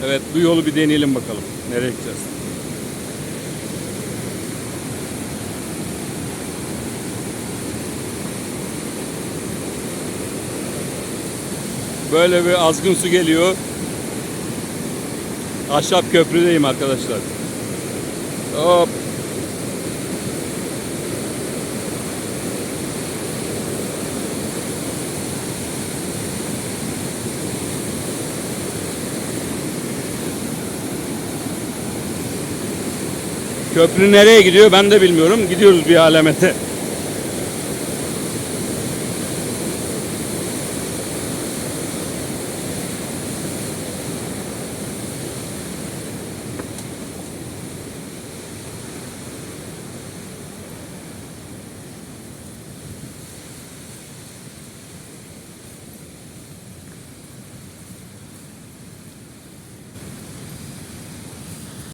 Evet, bu yolu bir deneyelim bakalım. Nereye gideceğiz? Böyle bir azgın su geliyor. Ahşap köprüdeyim arkadaşlar. Hop. Köprü nereye gidiyor ben de bilmiyorum. Gidiyoruz bir alamete.